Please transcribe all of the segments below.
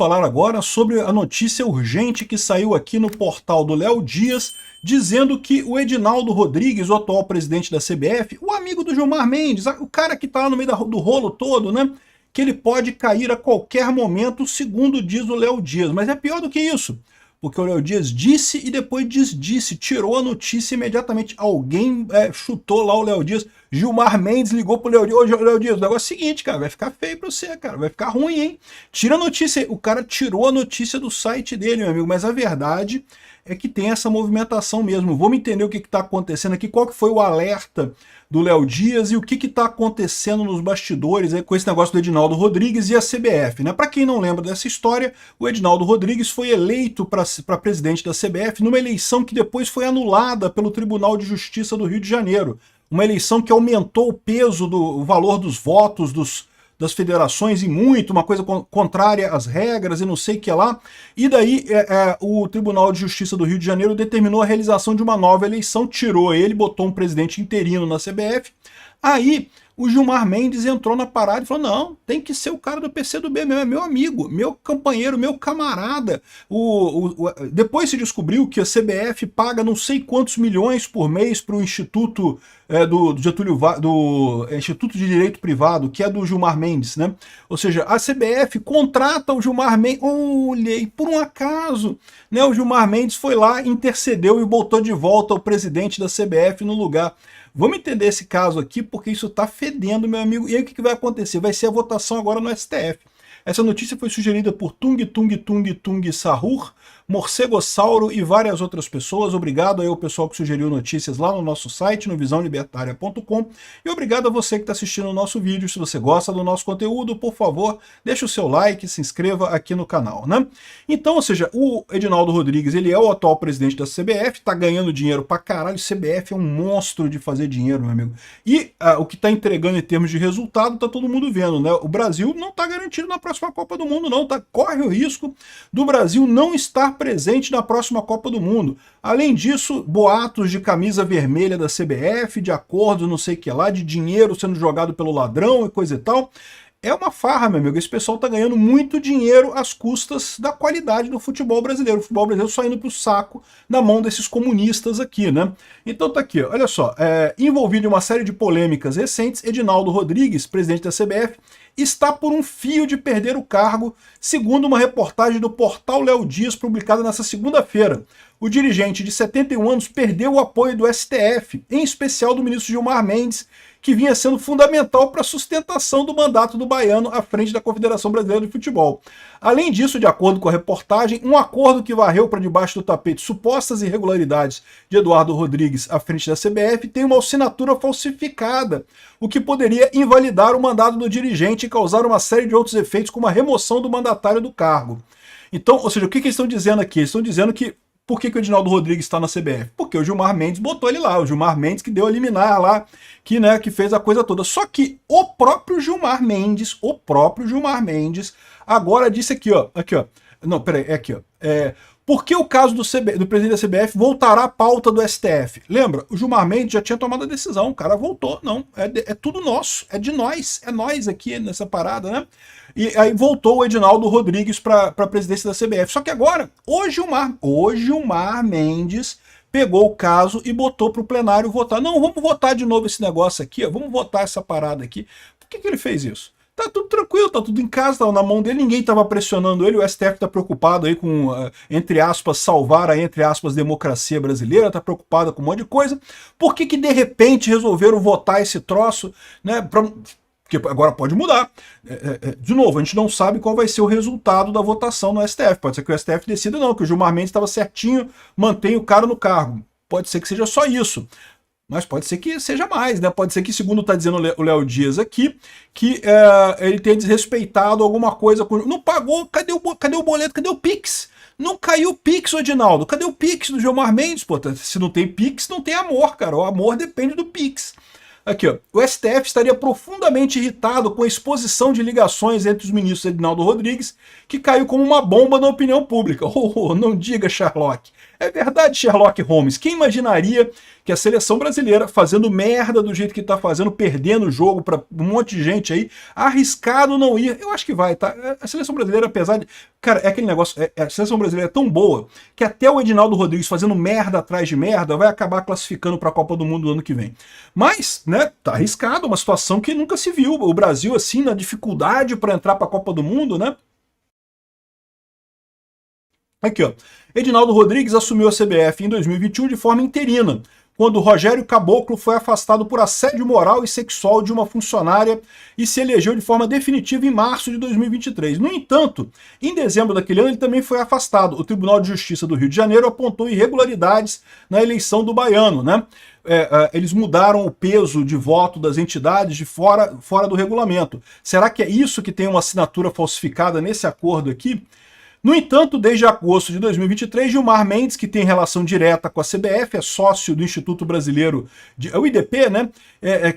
falar agora sobre a notícia urgente que saiu aqui no portal do Léo Dias, dizendo que o Edinaldo Rodrigues, o atual presidente da CBF, o amigo do Gilmar Mendes, o cara que está lá no meio do rolo todo, né? Que ele pode cair a qualquer momento, segundo diz o Léo Dias. Mas é pior do que isso, porque o Léo Dias disse e depois desdisse, tirou a notícia imediatamente. Alguém chutou lá o Léo Dias, Gilmar Mendes ligou pro Léo Dias, ô Léo Dias, o negócio é o seguinte, cara, vai ficar feio pra você, cara, vai ficar ruim, hein? Tira a notícia, o cara tirou a notícia do site dele, meu amigo, mas a verdade é que tem essa movimentação mesmo. Vamos entender o que está acontecendo aqui, qual que foi o alerta do Léo Dias e o que está acontecendo nos bastidores aí com esse negócio do Edinaldo Rodrigues e a CBF, né? Para quem não lembra dessa história, o Edinaldo Rodrigues foi eleito para presidente da CBF numa eleição que depois foi anulada pelo Tribunal de Justiça do Rio de Janeiro. Uma eleição que aumentou o peso o valor dos votos das federações e muito, uma coisa contrária às regras e não sei o que lá. E daí o Tribunal de Justiça do Rio de Janeiro determinou a realização de uma nova eleição, tirou ele, botou um presidente interino na CBF. Aí o Gilmar Mendes entrou na parada e falou, não, tem que ser o cara do PCdoB mesmo, é meu amigo, meu companheiro, meu camarada. Depois se descobriu que a CBF paga não sei quantos milhões por mês para o Instituto do Instituto de Direito Privado, que é do Gilmar Mendes, né? Ou seja, a CBF contrata o Gilmar Mendes, olha, e por um acaso, né, o Gilmar Mendes foi lá, intercedeu e botou de volta o presidente da CBF no lugar. Vamos entender esse caso aqui, porque isso está fedendo, meu amigo. E aí o que vai acontecer? Vai ser a votação agora no STF. Essa notícia foi sugerida por Tung Sahur, Morcegossauro e várias outras pessoas. Obrigado aí ao pessoal que sugeriu notícias lá no nosso site, no visãolibertaria.com. E obrigado a você que está assistindo o nosso vídeo. Se você gosta do nosso conteúdo, por favor, deixa o seu like, se inscreva aqui no canal, né? Então, ou seja, o Edinaldo Rodrigues, ele é o atual presidente da CBF, está ganhando dinheiro pra caralho. CBF é um monstro de fazer dinheiro, meu amigo. E o que está entregando em termos de resultado, tá todo mundo vendo, né? O Brasil não está garantido na próxima Copa do Mundo, não, tá? Corre o risco do Brasil não estar presente na próxima Copa do Mundo. Além disso, boatos de camisa vermelha da CBF, de acordo não sei o que lá, de dinheiro sendo jogado pelo ladrão e coisa e tal. É uma farra, meu amigo. Esse pessoal tá ganhando muito dinheiro às custas da qualidade do futebol brasileiro. O futebol brasileiro só indo pro saco na mão desses comunistas aqui, né? Então tá aqui, ó, olha só. Envolvido em uma série de polêmicas recentes, Edinaldo Rodrigues, presidente da CBF, está por um fio de perder o cargo, segundo uma reportagem do portal Léo Dias, publicada nesta segunda-feira. O dirigente de 71 anos perdeu o apoio do STF, em especial do ministro Gilmar Mendes, que vinha sendo fundamental para a sustentação do mandato do baiano à frente da Confederação Brasileira de Futebol. Além disso, de acordo com a reportagem, um acordo que varreu para debaixo do tapete supostas irregularidades de Eduardo Rodrigues à frente da CBF tem uma assinatura falsificada, o que poderia invalidar o mandato do dirigente e causar uma série de outros efeitos, como a remoção do mandatário do cargo. Então, ou seja, o que eles estão dizendo aqui? Eles estão dizendo que por que o Edinaldo Rodrigues está na CBF? Porque o Gilmar Mendes botou ele lá, o Gilmar Mendes que deu a liminar lá, que fez a coisa toda. Só que o próprio Gilmar Mendes, agora disse aqui, ó, não, peraí, é aqui, ó, por que o caso do presidente da CBF voltará à pauta do STF? Lembra, o Gilmar Mendes já tinha tomado a decisão, o cara voltou, não, é tudo nosso, é de nós, é nós aqui nessa parada, né? E aí voltou o Edinaldo Rodrigues para a presidência da CBF. Só que agora, o Gilmar Mendes pegou o caso e botou para o plenário votar. Não, vamos votar de novo esse negócio aqui, ó, vamos votar essa parada aqui. Por que ele fez isso? Tá tudo tranquilo, tá tudo em casa, tá na mão dele, ninguém estava pressionando ele, o STF tá preocupado aí com, entre aspas, salvar a, entre aspas, democracia brasileira, tá preocupado com um monte de coisa. Por que de repente resolveram votar esse troço, né, porque agora pode mudar. De novo, a gente não sabe qual vai ser o resultado da votação no STF. Pode ser que o STF decida não, que o Gilmar Mendes estava certinho, mantém o cara no cargo. Pode ser que seja só isso. Mas pode ser que seja mais, né? Pode ser que, segundo está dizendo o Léo Dias aqui, que ele tenha desrespeitado alguma coisa. Não pagou, cadê o boleto, cadê o Pix? Não caiu o Pix, Edinaldo. Cadê o Pix do Gilmar Mendes? Pô, se não tem Pix, não tem amor, cara. O amor depende do Pix. Aqui, ó, o STF estaria profundamente irritado com a exposição de ligações entre os ministros Edinaldo Rodrigues, que caiu como uma bomba na opinião pública. Não diga, Sherlock. É verdade, Sherlock Holmes. Quem imaginaria que a seleção brasileira, fazendo merda do jeito que tá fazendo, perdendo o jogo para um monte de gente aí, arriscado não ir? Eu acho que vai, tá? A seleção brasileira, apesar de... Cara, é aquele negócio, a seleção brasileira é tão boa que até o Edinaldo Rodrigues fazendo merda atrás de merda vai acabar classificando para a Copa do Mundo no ano que vem. Mas, né, tá arriscado, uma situação que nunca se viu. O Brasil, assim, na dificuldade para entrar para a Copa do Mundo, né? Aqui, ó. Edinaldo Rodrigues assumiu a CBF em 2021 de forma interina, quando Rogério Caboclo foi afastado por assédio moral e sexual de uma funcionária e se elegeu de forma definitiva em março de 2023. No entanto, em dezembro daquele ano ele também foi afastado. O Tribunal de Justiça do Rio de Janeiro apontou irregularidades na eleição do baiano, né? Eles mudaram o peso de voto das entidades de fora do regulamento. Será que é isso que tem uma assinatura falsificada nesse acordo aqui? No entanto, desde agosto de 2023, Gilmar Mendes, que tem relação direta com a CBF, é sócio do Instituto Brasileiro, o IDP, né,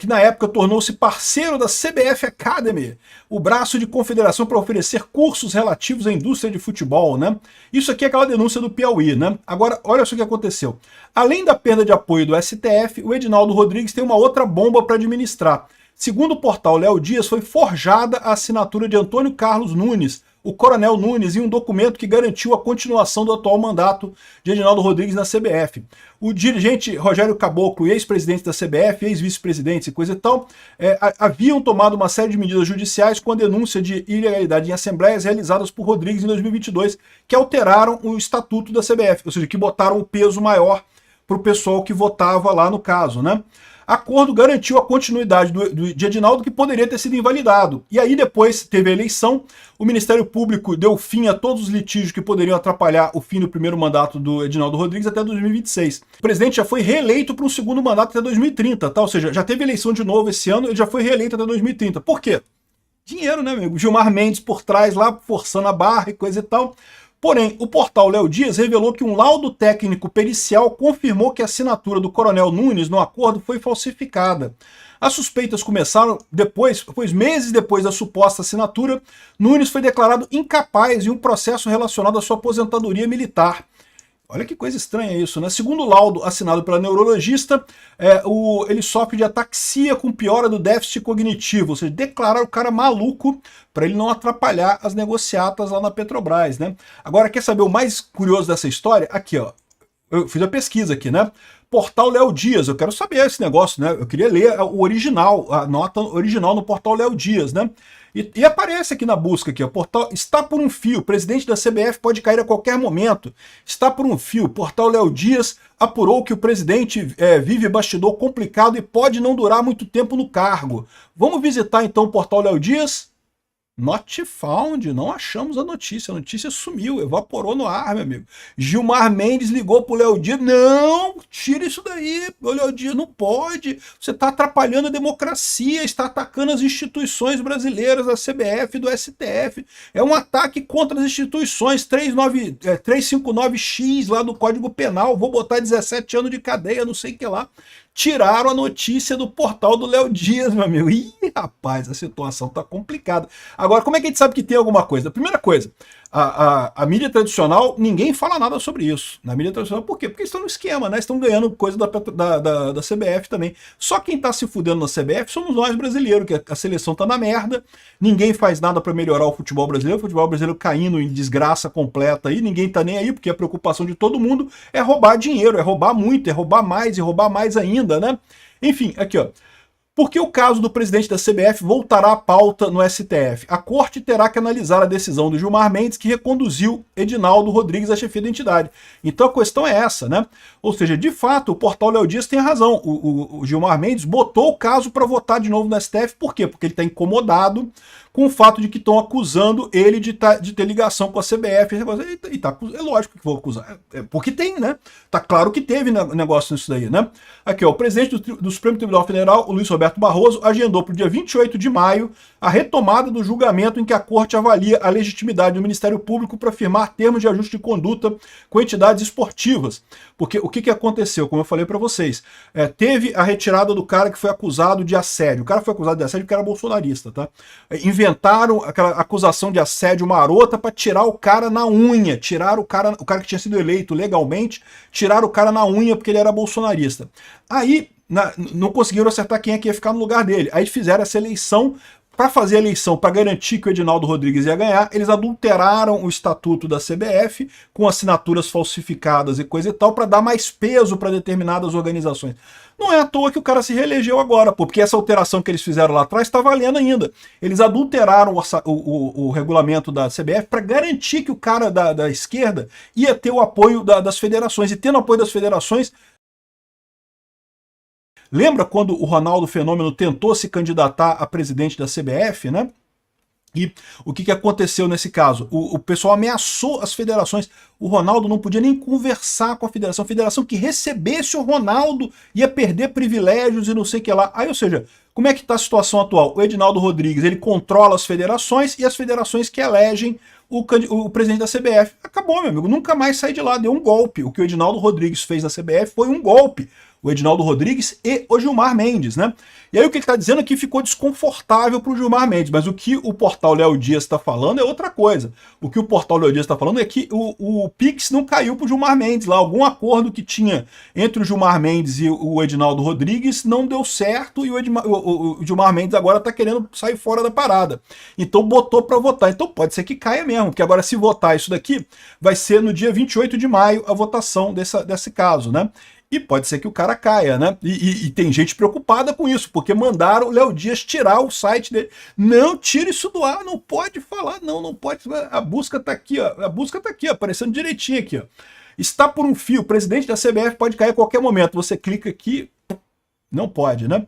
que na época tornou-se parceiro da CBF Academy, o braço de confederação para oferecer cursos relativos à indústria de futebol, né? Isso aqui é aquela denúncia do Piauí, né? Agora, olha só o que aconteceu. Além da perda de apoio do STF, o Edinaldo Rodrigues tem uma outra bomba para administrar. Segundo o portal Léo Dias, foi forjada a assinatura de Antônio Carlos Nunes, o Coronel Nunes, em um documento que garantiu a continuação do atual mandato de Edinaldo Rodrigues na CBF. O dirigente Rogério Caboclo, ex-presidente da CBF, ex-vice-presidente e coisa e tal, haviam tomado uma série de medidas judiciais com a denúncia de ilegalidade em assembleias realizadas por Rodrigues em 2022, que alteraram o estatuto da CBF, ou seja, que botaram um peso maior para o pessoal que votava lá no caso, né? Acordo garantiu a continuidade de Edinaldo, que poderia ter sido invalidado. E aí depois teve a eleição, o Ministério Público deu fim a todos os litígios que poderiam atrapalhar o fim do primeiro mandato do Edinaldo Rodrigues até 2026. O presidente já foi reeleito para um segundo mandato até 2030, tá? Ou seja, já teve eleição de novo esse ano, ele já foi reeleito até 2030. Por quê? Dinheiro, né, amigo? Gilmar Mendes por trás lá, forçando a barra e coisa e tal. Porém, o portal Léo Dias revelou que um laudo técnico pericial confirmou que a assinatura do Coronel Nunes no acordo foi falsificada. As suspeitas começaram pois meses depois da suposta assinatura, Nunes foi declarado incapaz em um processo relacionado à sua aposentadoria militar. Olha que coisa estranha isso, né? Segundo o laudo assinado pela neurologista, ele sofre de ataxia com piora do déficit cognitivo, ou seja, declarar o cara maluco para ele não atrapalhar as negociatas lá na Petrobras, né? Agora, quer saber o mais curioso dessa história? Aqui, ó. Eu fiz a pesquisa aqui, né? Portal Léo Dias, eu quero saber esse negócio, né? Eu queria ler o original, a nota original no portal Léo Dias, né? E aparece aqui na busca, aqui, ó, portal está por um fio, presidente da CBF pode cair a qualquer momento. Está por um fio, portal Léo Dias apurou que o presidente vive bastidor complicado e pode não durar muito tempo no cargo. Vamos visitar então o portal Léo Dias? Not found, não achamos a notícia sumiu, evaporou no ar, meu amigo. Gilmar Mendes ligou pro Léo Dias, não, tira isso daí, o Léo Dias não pode, você está atrapalhando a democracia, está atacando as instituições brasileiras, da CBF e do STF, é um ataque contra as instituições, 359X lá do Código Penal, vou botar 17 anos de cadeia, não sei o que lá. Tiraram a notícia do portal do Léo Dias, meu amigo. Ih, rapaz, a situação tá complicada. Agora, como é que a gente sabe que tem alguma coisa? A primeira coisa, a mídia tradicional, ninguém fala nada sobre isso. Na mídia tradicional, por quê? Porque eles estão no esquema, né? Estão ganhando coisa da CBF também. Só quem tá se fudendo na CBF somos nós brasileiros, que a seleção tá na merda, ninguém faz nada para melhorar o futebol brasileiro caindo em desgraça completa aí, ninguém tá nem aí, porque a preocupação de todo mundo é roubar dinheiro, é roubar muito, é roubar mais e roubar mais ainda, né? Enfim, aqui, ó. Porque o caso do presidente da CBF voltará à pauta no STF. A corte terá que analisar a decisão do Gilmar Mendes, que reconduziu Edinaldo Rodrigues à chefia da entidade. Então a questão é essa, né? Ou seja, de fato, o portal Léo Dias tem razão. O Gilmar Mendes botou o caso para votar de novo no STF. Por quê? Porque ele está incomodado com o fato de que estão acusando ele de ter ligação com a CBF. É lógico que vou acusar. Porque tem, né? Tá claro que teve negócio nisso daí, né? Aqui, ó, o presidente do Supremo Tribunal Federal, o Luiz Roberto Barroso, agendou para o dia 28 de maio a retomada do julgamento em que a Corte avalia a legitimidade do Ministério Público para firmar termos de ajuste de conduta com entidades esportivas. Porque o que aconteceu? Como eu falei para vocês, teve a retirada do cara que foi acusado de assédio. O cara foi acusado de assédio porque era bolsonarista, tá? inventaram aquela acusação de assédio marota para tirar o cara na unha, tirar o cara que tinha sido eleito legalmente, tirar o cara na unha porque ele era bolsonarista. Aí não conseguiram acertar quem é que ia ficar no lugar dele. Aí fizeram essa eleição. Para fazer a eleição, para garantir que o Edinaldo Rodrigues ia ganhar, eles adulteraram o estatuto da CBF com assinaturas falsificadas e coisa e tal, para dar mais peso para determinadas organizações. Não é à toa que o cara se reelegeu agora, pô, porque essa alteração que eles fizeram lá atrás está valendo ainda. Eles adulteraram o regulamento da CBF para garantir que o cara da esquerda ia ter o apoio das federações. E tendo o apoio das federações, lembra quando o Ronaldo Fenômeno tentou se candidatar a presidente da CBF, né? E o que aconteceu nesse caso? O pessoal ameaçou as federações. O Ronaldo não podia nem conversar com a federação que recebesse o Ronaldo ia perder privilégios e não sei o que lá. Aí, ou seja, como é que está a situação atual? O Edinaldo Rodrigues, ele controla as federações e as federações que elegem o presidente da CBF. Acabou, meu amigo, nunca mais sai de lá, deu um golpe. O que o Edinaldo Rodrigues fez na CBF foi um golpe. O Edinaldo Rodrigues e o Gilmar Mendes, né? E aí o que ele está dizendo é que ficou desconfortável para o Gilmar Mendes, mas o que o portal Léo Dias está falando é outra coisa. O que o portal Léo Dias está falando é que o Pix não caiu para o Gilmar Mendes lá, algum acordo que tinha entre o Gilmar Mendes e o Edinaldo Rodrigues não deu certo e o Gilmar Mendes agora está querendo sair fora da parada. Então botou para votar. Então pode ser que caia mesmo, porque agora se votar isso daqui, vai ser no dia 28 de maio a votação desse caso, né? E pode ser que o cara caia, né? E tem gente preocupada com isso, porque mandaram o Léo Dias tirar o site dele. Não tira isso do ar, não pode falar, não pode. A busca tá aqui, ó. A busca tá aqui, ó, aparecendo direitinho aqui, ó. Está por um fio, o presidente da CBF pode cair a qualquer momento. Você clica aqui, não pode, né?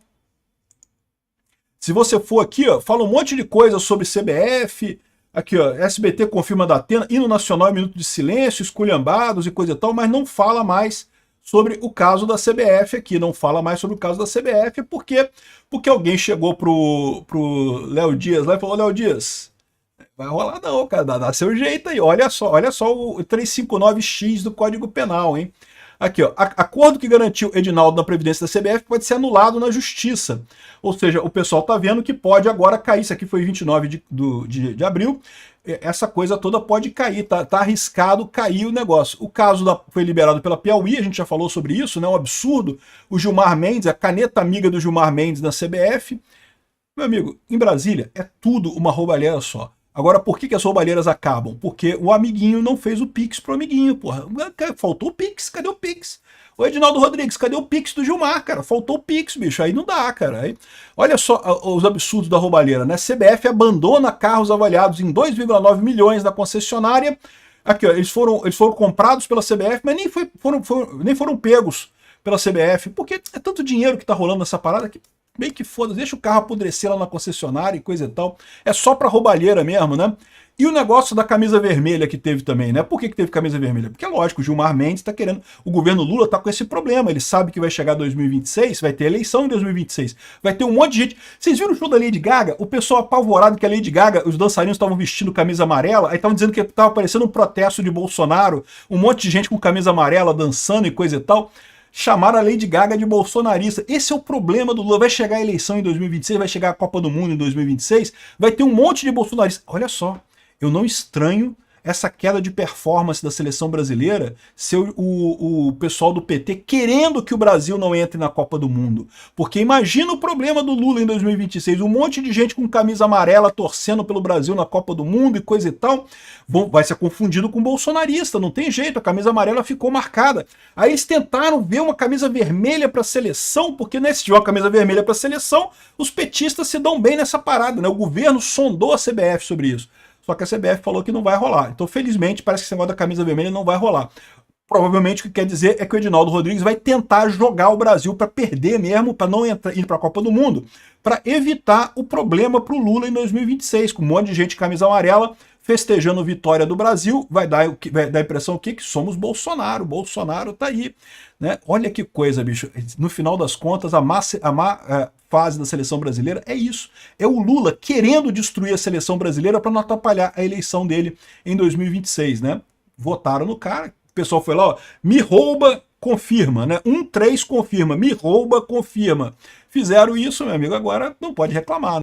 Se você for aqui, ó, fala um monte de coisa sobre CBF. Aqui, ó, SBT confirma da Atena, hino nacional, minuto de silêncio, esculhambados e coisa e tal, mas não fala mais sobre o caso da CBF aqui, não fala mais sobre o caso da CBF, porque alguém chegou pro Léo Dias lá e falou: Léo Dias, vai rolar não, cara, dá seu jeito aí, olha só o 359X do Código Penal, hein? Aqui, ó, acordo que garantiu Edinaldo na Previdência da CBF pode ser anulado na Justiça. Ou seja, o pessoal tá vendo que pode agora cair, isso aqui foi 29 de abril, essa coisa toda pode cair, tá arriscado cair o negócio. O caso foi liberado pela Piauí, a gente já falou sobre isso, né? Um absurdo. O Gilmar Mendes, a caneta amiga do Gilmar Mendes na CBF. Meu amigo, em Brasília é tudo uma roubalheira só. Agora, por que as roubalheiras acabam? Porque o amiguinho não fez o Pix pro amiguinho, porra. Faltou o Pix, cadê o Pix? O Edinaldo Rodrigues, cadê o Pix do Gilmar, cara? Faltou o Pix, bicho, aí não dá, cara. Aí, olha só os absurdos da roubalheira, né? CBF abandona carros avaliados em 2,9 milhões da concessionária. Aqui, ó, eles foram comprados pela CBF, mas nem foram pegos pela CBF, porque é tanto dinheiro que tá rolando nessa parada que meio que foda, deixa o carro apodrecer lá na concessionária e coisa e tal. É só pra roubalheira mesmo, né? E o negócio da camisa vermelha que teve também, né? Por que teve camisa vermelha? Porque é lógico, o Gilmar Mendes tá querendo... O governo Lula tá com esse problema. Ele sabe que vai chegar 2026, vai ter eleição em 2026. Vai ter um monte de gente... Vocês viram o show da Lady Gaga? O pessoal apavorado que a Lady Gaga, os dançarinos estavam vestindo camisa amarela, aí estavam dizendo que tava parecendo um protesto de Bolsonaro, um monte de gente com camisa amarela dançando e coisa e tal. Chamaram a Lady Gaga de bolsonarista. Esse é o problema do Lula. Vai chegar a eleição em 2026, vai chegar a Copa do Mundo em 2026, vai ter um monte de bolsonaristas. Olha só, eu não estranho essa queda de performance da seleção brasileira ser o pessoal do PT querendo que o Brasil não entre na Copa do Mundo. Porque imagina o problema do Lula em 2026, um monte de gente com camisa amarela torcendo pelo Brasil na Copa do Mundo e coisa e tal, vai ser confundido com bolsonarista, não tem jeito, a camisa amarela ficou marcada. Aí eles tentaram ver uma camisa vermelha para a seleção, porque se tiver uma camisa vermelha para a seleção, os petistas se dão bem nessa parada, né? O governo sondou a CBF sobre isso. Só que a CBF falou que não vai rolar. Então, felizmente, parece que esse negócio da camisa vermelha não vai rolar. Provavelmente o que quer dizer é que o Edinaldo Rodrigues vai tentar jogar o Brasil para perder mesmo, para não ir para a Copa do Mundo, para evitar o problema para o Lula em 2026, com um monte de gente de camisa amarela festejando a vitória do Brasil. Vai dar a impressão que somos Bolsonaro. Bolsonaro tá aí, né? Olha que coisa, bicho. No final das contas, a fase da seleção brasileira é isso. É o Lula querendo destruir a seleção brasileira para não atrapalhar a eleição dele em 2026, né? Votaram no cara, o pessoal foi lá, ó, me rouba, confirma, né? 1-3 confirma, me rouba, confirma. Fizeram isso, meu amigo, agora não pode reclamar.